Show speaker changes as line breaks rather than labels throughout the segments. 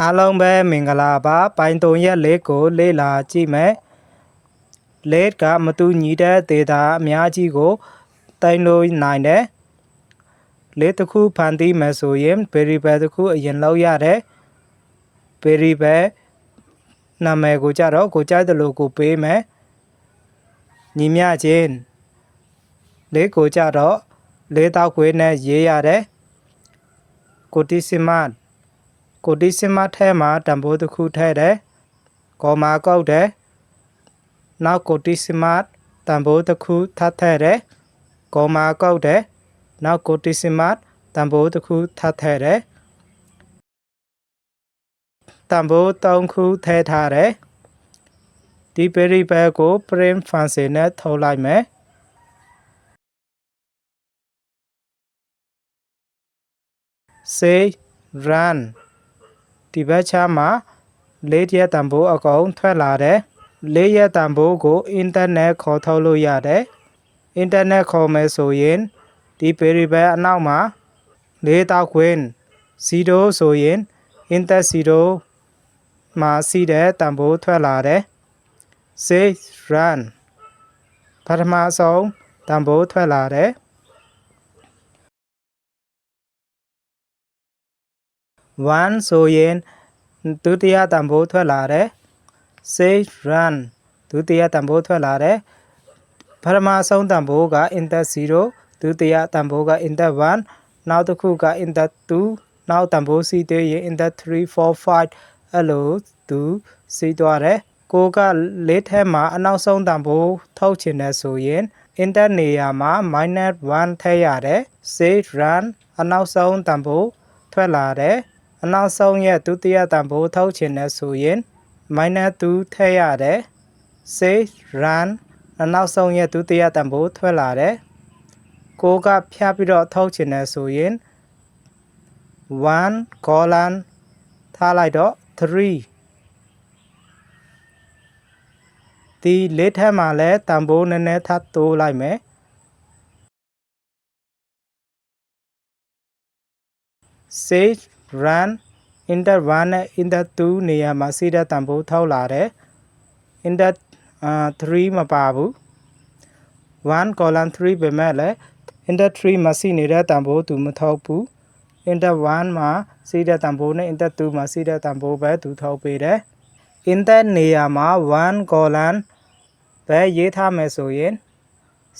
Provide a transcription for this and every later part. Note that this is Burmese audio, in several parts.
အားလုံးပဲမင်္ဂလာပါပိုင်း3ရက်လေးကိုလေ့လာကြည့်မယ်let ကမတူညီတဲ့ data အများကြီးကိုတင်လို့နိုင်တယ်let တစ်ခုဖန်တီးမယ်ဆိုရင် variable တစ်ခုအရင်လောက်ရတယ် variable နာမည်ကိုကြတော့ကိုကြိုက်တယ်လို့ကိုပေးမယ်ညီမျှခြင်း let ကိုကြတော့let တောက်ခွေးနဲ့ရေးရတယ်ကိုတိစမထဲမှာတန်ဖိုးတစ်ခုထည့်တယ်ကောမာကောက်တယ်နောက်ကိုတိစမတန်ဖိုးတစ်ခုထပ်ထည့်တယ်ကောမာကောက်တယ်နောက်ကိုတိစမတန်ဖိုးတစ်ခုထပ်ထည့်တယ်တန်ဖိုး3ခုထည့်ထားတယ်ဒီ variable ကို print function နဲ့ထုတ်လိုက်မယ်save run ဒီဘက်ခြမ်းမှာ4ရက်တန်ဖိုးအကုန်ထွက်လာတယ်4ရက်တန်ဖိုးကို internet ခေါ်ထုတ်လို့ရတယ်internet ခေါ်မယ်ဆိုရင်ဒီ variable အနောက်မှာ4တောက်ခွင်း0ဆိုရင် index 0မှာစီးတဲ့တန်ဖိုးထွက်လာတယ် save run ပထမဆုံးတန်ဖိုးထွက်လာတယ်1ဆိုရင်ဒုတိယတန်ဖိုးထွက်လာတယ် save run ဒုတိယတန်ဖိုးထွက်လာတယ်ပထမဆုံးတန်ဖိုးက index 0ဒုတိယတန်ဖိုးက index 1နောက်တစ်ခုက index 2နောက်တန်ဖိုးစီးသေးရင် index 3 4 5အဲ့လိုသူစီးသွားတယ်ကိုကလေးထဲမှာအနောက်ဆုံးတန်ဖိုးထုတ်ချင်တယ်ဆိုရင် index နေရာမှာ -1 ထည့်ရတယ် save run အနောက်ဆုံးတန်ဖိုးထွက်လာတယ်အနောက်ဆုံးရဲ့ဒုတိယတန်ဖိုးထုတ်ချင်တယ်ဆိုရင် -2 ထည့်ရတယ် save run အနောက်ဆုံးရဲ့ဒုတိယတန်ဖိုးထွက်လာတယ်ကိုကဖြတ်ပြီးတော့ထုတ်ချင်တယ်ဆိုရင်1 colon ထားလိုက်တော့3ဒီလေးထက်မှာလဲတန်ဖိုးနည်းနည်းထပ်တိုးလိုက်မယ်save run index 1နဲ့ index 2နေရာမှာစီးတဲ့တန်ဖိုးထုတ်လာတယ် index 3မပါဘူး1 colon 3ပဲမဲ့လဲ index 3မှာစီးနေတဲ့တန်ဖိုးသူမထုတ်ဘူး index 1မှာစီးတဲ့တန်ဖိုးနဲ့ index 2မှာစီးတဲ့တန်ဖိုးပဲသူထုတ်ပေးတယ် index နေရာမှာ1 colon ပဲရေးထားမယ်ဆိုရင်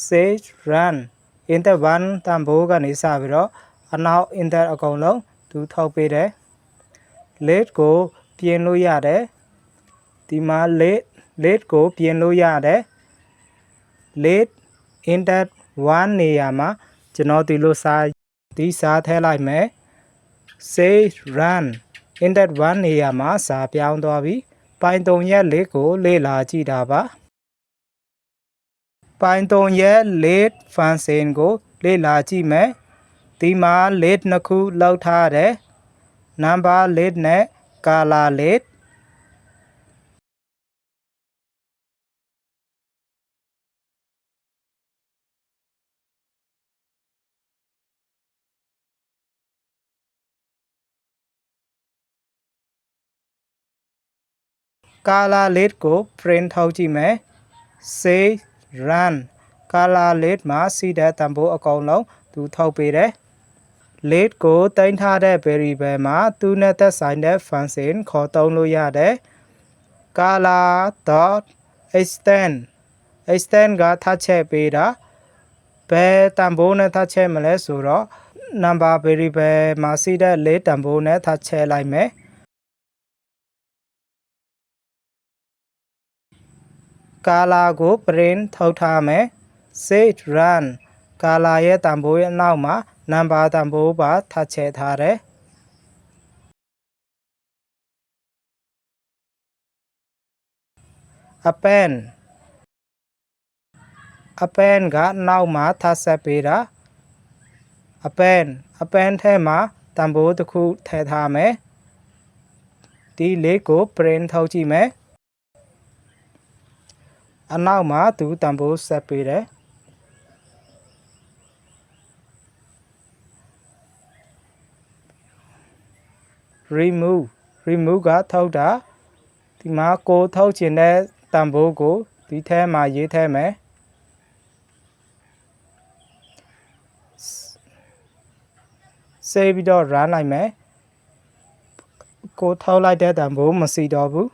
save run index 1တန်ဖိုးကနေစပြီးတော့အနောက် index အကုန်လုံးသူထုတ်ပေးတယ် let ကိုပြင်လို့ရတယ်ဒီမှာ let ကိုပြင်လို့ရတယ် let index 1နေရာမှာကျွန်တော်ဒီလိုစာထည့်လိုက်မယ် save run index 1နေရာမှာစာပြောင်းသွားပြီပိုင်း3ရက်လေးကိုလေ့လာကြည့်တာပါပိုင်း3ရက် let function ကိုလေ့လာကြည့်မယ်ဒီမှာ let နှစ်ခုလောက်ထားတယ် number let နဲ့ color let color let ကို print ထုတ်ကြည့်မယ် save run color let မှာစီးတဲ့တန်ဖိုးအကုန်လုံးသူထုတ်ပေးတယ် let ကိုတင်ထားတဲ့ variable မှာသူနဲ့သက်ဆိုင်တဲ့ function ခေါ်သုံးလို့ရတယ် color.extend ကထပ်ချက်ပေးတာဘယ်တန်ဖိုးနဲ့ထပ်ချက်မလဲဆိုတော့ number variable မှာစီးတဲ့ let တန်ဖိုးနဲ့ထပ်ချက်လိုက်မယ်color ကို print ထုတ်ထားမယ် save run color ရဲ့တန်ဖိုးရဲ့အနောက်မှာ number တန်ဖိုးပါထပ်ချဲ့ထားတယ်append ကနောက်မှာထပ်ဆက်ပေးတာ append ထဲမှာတန်ဖိုးတစ်ခုထည့်ထားမယ်ဒီလေးကို print ထုတ်ကြည့်မယ်အနောက်မှာသူတန်ဖိုးဆက်ပေးတယ် remove remove ကထုတ်တာဒီမှာကိုထုတ်ချင်တဲ့တန်ဖိုးကိုဒီထဲမှာရေးထဲမယ်ဆေးပြီးတော့ run လိုက်မယ်ကိုထုတ်လိုက်တဲ့တန်ဖိုးမရှိတော့ဘူး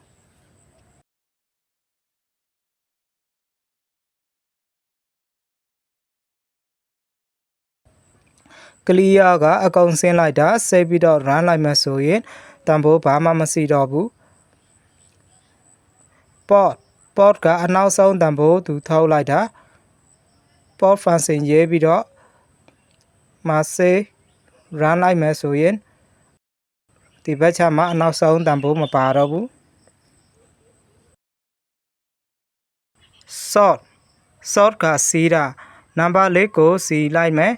ကလီယာကအကောင်ဆင်းလိုက်တာဆေးပြီးတော့ run လိုက်မယ်ဆိုရင်တန်ဖိုးဘာမှမရှိတော့ဘူးport ကအနောက်ဆုံးတန်ဖိုးသူထုတ်လိုက်တာ port function ရေးပြီးတော့မဆေး run လိုက်မယ်ဆိုရင်ဒီဘက်ချမှာအနောက်ဆုံးတန်ဖိုးမပါတော့ဘူး sort ကစီးတာနံပါတ်လေးကိုစီလိုက်မယ်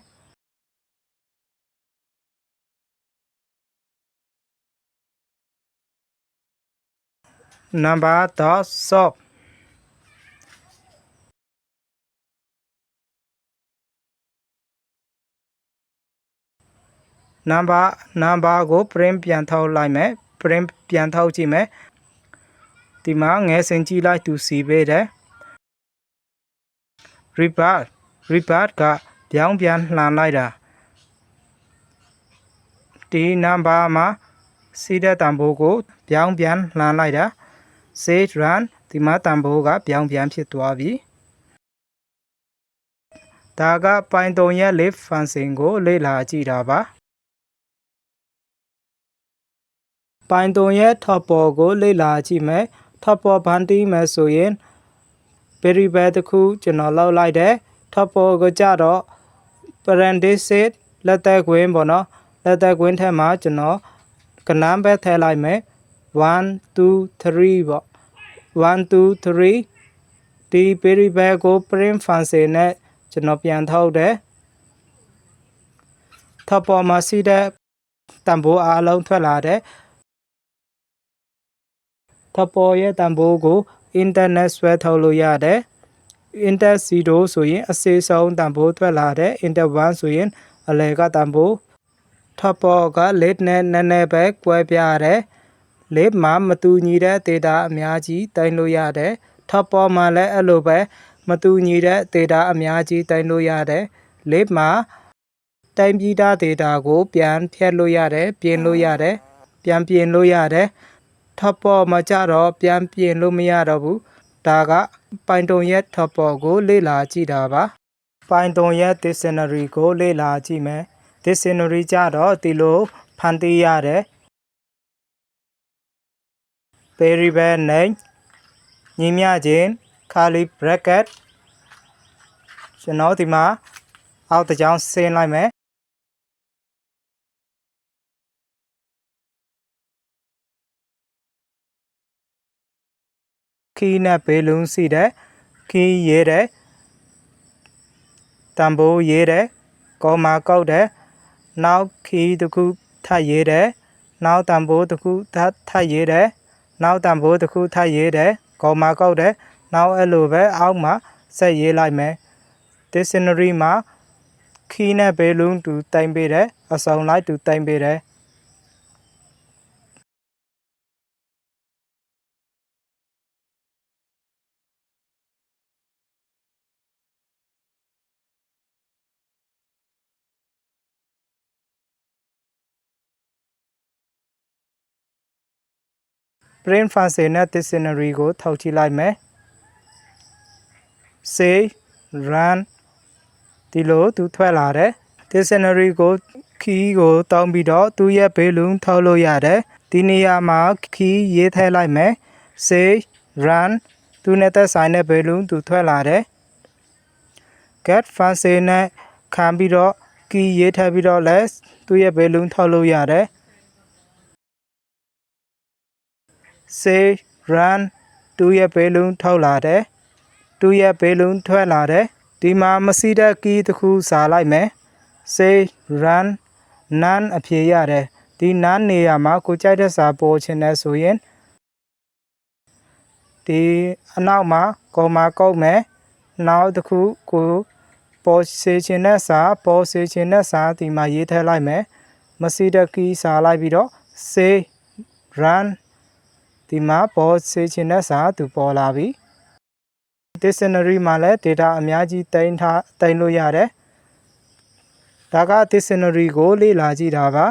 နံပါတ် sort နံပါတ်ကို print ပြန်ထုတ်လိုက်မယ် print ပြန်ထုတ်ကြည့်မယ်ဒီမှာငယ်စင်ကြည့်လိုက်သူစီပေးတယ် revert ကပြောင်းပြန်လှန်လိုက်တာဒီနံပါတ်မှာစီးတဲ့တန်ဖိုးကိုပြောင်းပြန်လှန်လိုက်တာ save run ဒီမှာတန်ဖိုးကပြောင်းပြန်ဖြစ်သွားပြီဒါက Python ရဲ့ list function ကိုလေ့လာကြည့်တာပါPython ရဲ့ tuple ကိုလေ့လာကြည့်မယ် tuple ဘန်တီးမယ်ဆိုရင် variable တစ်ခုကျွန်တော်လောက်လိုက်တယ် tuple ကိုကြတော့ parenthesis လက်သက်ကွင်းပေါ့နော်လက်သက်ကွင်းထဲမှာကျွန်တော်ကဏ္ဍပဲထည့်လိုက်မယ်1 2 3ပေါ့1 2 3ဒီ variable ကို print function နဲ့ကျွန်တော်ပြန်ထုတ်တယ် tuple မှာရှိတဲ့တန်ဖိုးအားလုံးထွက်လာတယ်tuple ရဲ့တန်ဖိုးကို internet ဆွဲထုတ်လို့ရတယ် inter 0ဆိုရင်အစေဆုံးတန်ဖိုးထွက်လာတယ် inter 1ဆိုရင်အလယ်ကတန်ဖိုး tuple က list နဲ့နည်းနည်းပဲကွဲပြားတယ် list မှာမတူညီတဲ့ data အများကြီးတင်လို့ရတယ် tuple မှာလည်းအဲ့လိုပဲမတူညီတဲ့ data အများကြီးတင်လို့ရတယ် list မှာတင်ပြီးသား data ကိုပြန်ဖြတ်လို့ရတယ်ပြင်လို့ရတယ်ပြန်ပြင်လို့ရတယ်tuple မှာကြတော့ပြန်ပြင်လို့မရတော့ဘူးဒါက Python ရဲ့ tuple ကိုလေ့လာကြည့်တာပါ Python ရဲ့ dictionary ကိုလေ့လာကြည့်မယ် dictionary ကြတော့ဒီလိုဖန်တီးရတယ် variable name ညီမျှခြင်း curly bracket ကျွန်တော်ဒီမှာအောက်တစ်ကြောင်းဆင်းလိုက်မယ်ခီးနဲ့ဘေးလုံးစီတဲ့ခီးရေးတဲ့တန်ဖိုးရေးတဲ့ကောမာကောက်တဲ့နောက်ခီးတစ်ခုထပ်ရေးတဲ့နောက်တန်ဖိုးတစ်ခုထပ်ရေးတဲ့နောက်တန်ဖိုးတစ်ခုထပ်ရေးတဲ့ကောမာကောက်တဲ့နောက်အဲ့လိုပဲအောက်မှာဆက်ရေးလိုက်မယ် dictionary မှာခီးနဲ့ဘေးလုံးတူတိုင်ပေးတယ်အစုံလိုက်တူတိုင်ပေးတယ်print function နဲ့ dictionary ကိုထုတ်ကြည့်လိုက်မယ် save run ဒီလိုသူထွက်လာတယ် dictionary ကိုခီးကိုတောင်းပြီးတော့သူ့ရဲ့ဘေးလုံးထုတ်လို့ရတယ်ဒီနေရာမှာခီးရေးထည့်လိုက်မယ် save run သူနဲ့သက်ဆိုင်တဲ့ဘေးလုံးသူထွက်လာတယ် get function နဲ့ခံပြီးတော့ခီးရေးထည့်ပြီးတော့လဲသူ့ရဲ့ဘေးလုံးထုတ်လို့ရတယ်save run သူ့ရဲ့ဘေးလုံးထုတ်လာတယ်သူ့ရဲ့ဘေးလုံးထွက်လာတယ်ဒီမှာမရှိတဲ့ key တစ်ခုစာလိုက်မယ် save run none အဖြေရတယ်ဒီ none နေရာမှာကိုကြိုက်တဲ့စာပေါ်ချင်တယ်ဆိုရင်ဒီအနောက်မှာကော်မာကုတ်မယ်နောက်တစ်ခုကိုပေါ်စေချင်တဲ့စာပေါ်စေချင်တဲ့စာဒီမှာရေးထည့်လိုက်မယ်မရှိတဲ့ key စာလိုက်ပြီးတော့ save run ဒီမှာပေါ်စေချင်တဲ့စာသူပေါ်လာပြီ dictionary မှာလည်း data အများကြီးတင်လို့ရတယ်ဒါက dictionary ကိုလေ့လာကြည့်တာပါ